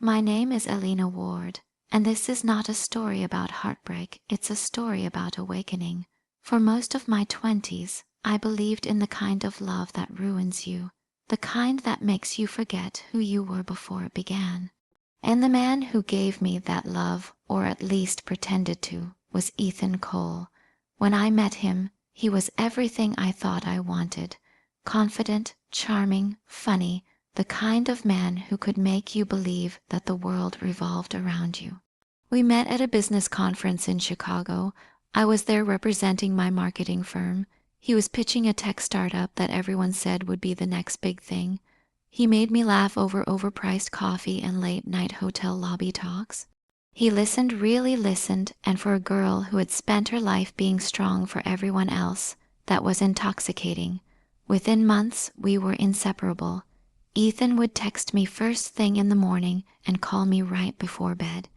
My name is Elena Ward, and this is not a story about heartbreak, it's a story about awakening. For most of my 20s, I believed in the kind of love that ruins you, the kind that makes you forget who you were before it began. And the man who gave me that love, or at least pretended to, was Ethan Cole. When I met him, he was everything I thought I wanted. Confident, charming, funny, the kind of man who could make you believe that the world revolved around you. We met at a business conference in Chicago. I was there representing my marketing firm. He was pitching a tech startup that everyone said would be the next big thing. He made me laugh over overpriced coffee and late-night hotel lobby talks. He listened, really listened, and for a girl who had spent her life being strong for everyone else, that was intoxicating. Within months, we were inseparable. Ethan would text me first thing in the morning and call me right before bed.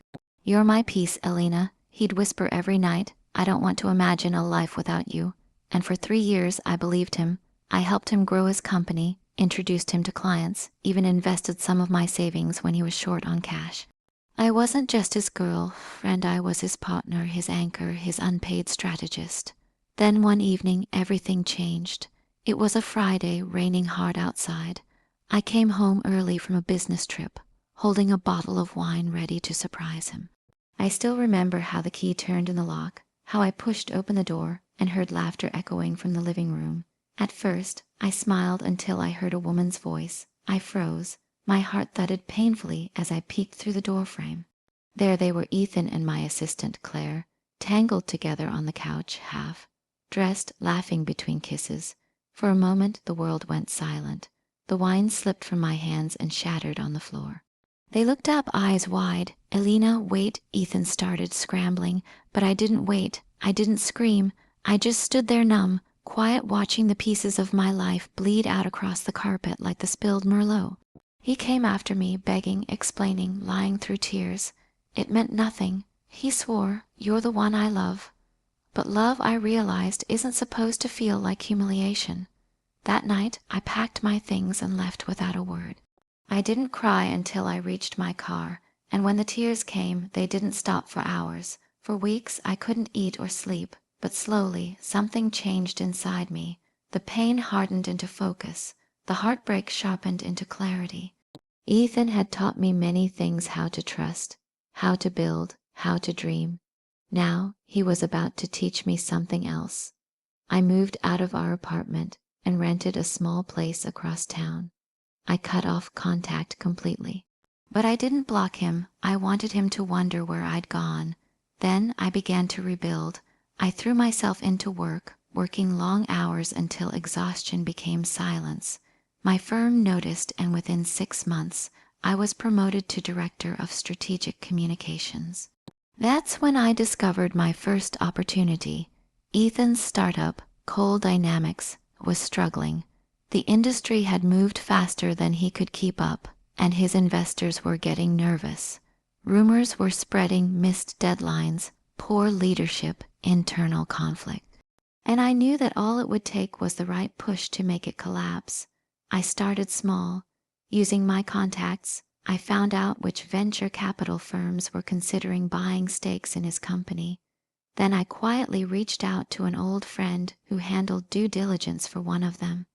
"You're my peace, Elena," he'd whisper every night. "I don't want to imagine a life without you." And for 3 years, I believed him. I helped him grow his company, introduced him to clients, even invested some of my savings when he was short on cash. I wasn't just his girlfriend, I was his partner, his anchor, his unpaid strategist. Then one evening, everything changed. It was a Friday, raining hard outside. I came home early from a business trip, holding a bottle of wine ready to surprise him. I still remember how the key turned in the lock, how I pushed open the door and heard laughter echoing from the living room. At first, I smiled until I heard a woman's voice. I froze. My heart thudded painfully as I peeked through the doorframe. There they were, Ethan and my assistant, Claire, tangled together on the couch, half dressed, laughing between kisses. For a moment, the world went silent. The wine slipped from my hands and shattered on the floor. They looked up, eyes wide. "Elena, wait," Ethan started, scrambling. But I didn't wait. I didn't scream. I just stood there numb, quiet, watching the pieces of my life bleed out across the carpet like the spilled Merlot. He came after me, begging, explaining, lying through tears. It meant nothing. He swore, "You're the one I love." But love, I realized, isn't supposed to feel like humiliation. That night, I packed my things and left without a word. I didn't cry until I reached my car, and when the tears came, they didn't stop for hours. For weeks, I couldn't eat or sleep, but slowly, something changed inside me. The pain hardened into focus. The heartbreak sharpened into clarity. Ethan had taught me many things: how to trust, how to build, how to dream. Now, he was about to teach me something else. I moved out of our apartment and rented a small place across town. I cut off contact completely. But I didn't block him. I wanted him to wonder where I'd gone. Then I began to rebuild. I threw myself into work, working long hours until exhaustion became silence. My firm noticed, and within 6 months, I was promoted to Director of Strategic Communications. That's when I discovered my first opportunity. Ethan's startup, Cole Dynamics, was struggling. The industry had moved faster than he could keep up, and his investors were getting nervous. Rumors were spreading, missed deadlines, poor leadership, internal conflict. And I knew that all it would take was the right push to make it collapse. I started small. Using my contacts, I found out which venture capital firms were considering buying stakes in his company. Then I quietly reached out to an old friend who handled due diligence for one of them.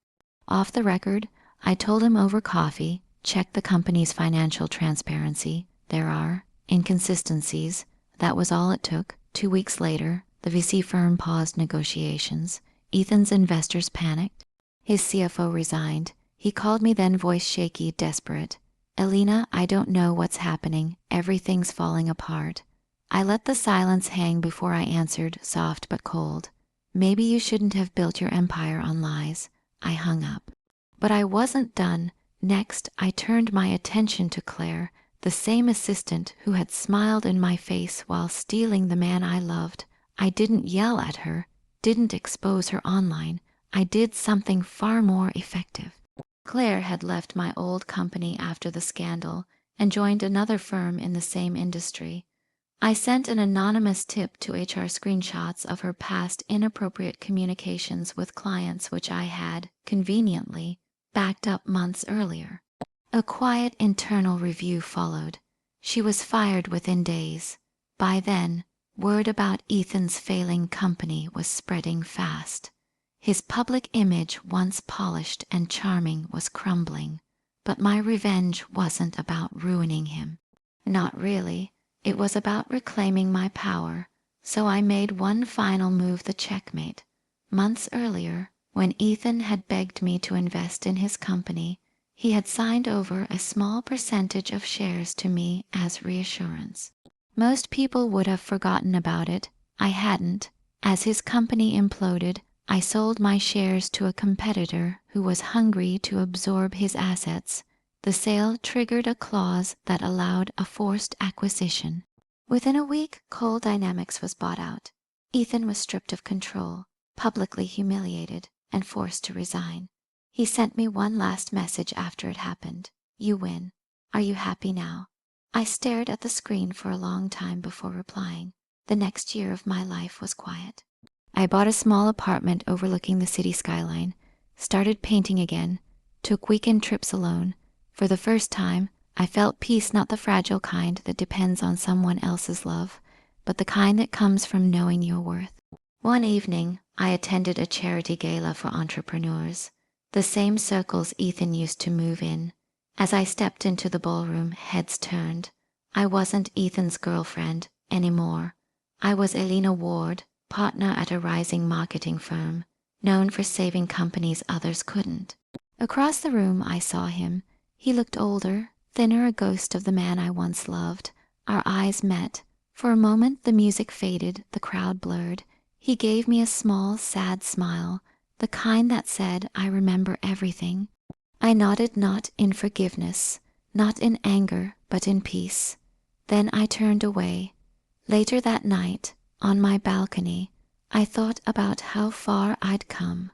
Off the record, I told him over coffee, check the company's financial transparency. There are inconsistencies. That was all it took. 2 weeks later, the VC firm paused negotiations. Ethan's investors panicked. His CFO resigned. He called me then, voice shaky, desperate. "Elena, I don't know what's happening. Everything's falling apart." I let the silence hang before I answered, soft but cold. "Maybe you shouldn't have built your empire on lies." I hung up. But I wasn't done. Next, I turned my attention to Claire, the same assistant who had smiled in my face while stealing the man I loved. I didn't yell at her, didn't expose her online. I did something far more effective. Claire had left my old company after the scandal and joined another firm in the same industry. I sent an anonymous tip to HR, screenshots of her past inappropriate communications with clients which I had, conveniently, backed up months earlier. A quiet internal review followed. She was fired within days. By then, word about Ethan's failing company was spreading fast. His public image, once polished and charming, was crumbling. But my revenge wasn't about ruining him. Not really. It was about reclaiming my power. So I made one final move, the checkmate. Months earlier, when Ethan had begged me to invest in his company, he had signed over a small percentage of shares to me as reassurance. Most people would have forgotten about it. I hadn't. As his company imploded, I sold my shares to a competitor who was hungry to absorb his assets. The sale triggered a clause that allowed a forced acquisition. Within a week, Coal Dynamics was bought out. Ethan was stripped of control, publicly humiliated, and forced to resign. He sent me one last message after it happened. "You win. Are you happy now?" I stared at the screen for a long time before replying. The next year of my life was quiet. I bought a small apartment overlooking the city skyline, started painting again, took weekend trips alone. For the first time, I felt peace, not the fragile kind that depends on someone else's love, but the kind that comes from knowing your worth. One evening, I attended a charity gala for entrepreneurs, the same circles Ethan used to move in. As I stepped into the ballroom, heads turned. I wasn't Ethan's girlfriend anymore. I was Elena Ward, partner at a rising marketing firm, known for saving companies others couldn't. Across the room, I saw him. He looked older, thinner, a ghost of the man I once loved. Our eyes met. For a moment, the music faded, the crowd blurred. He gave me a small, sad smile, the kind that said, "I remember everything." I nodded, not in forgiveness, not in anger, but in peace. Then I turned away. Later that night, on my balcony, I thought about how far I'd come,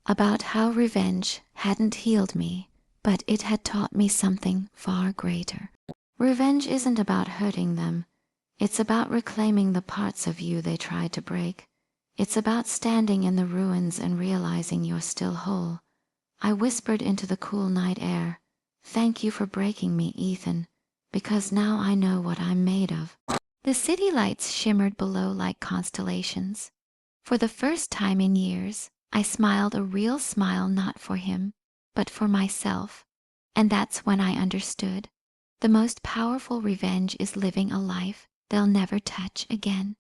about how revenge hadn't healed me, but it had taught me something far greater. Revenge isn't about hurting them. It's about reclaiming the parts of you they tried to break. It's about standing in the ruins and realizing you're still whole. I whispered into the cool night air, "Thank you for breaking me, Ethan, because now I know what I'm made of." The city lights shimmered below like constellations. For the first time in years, I smiled a real smile, not for him, but for myself. And that's when I understood. The most powerful revenge is living a life they'll never touch again.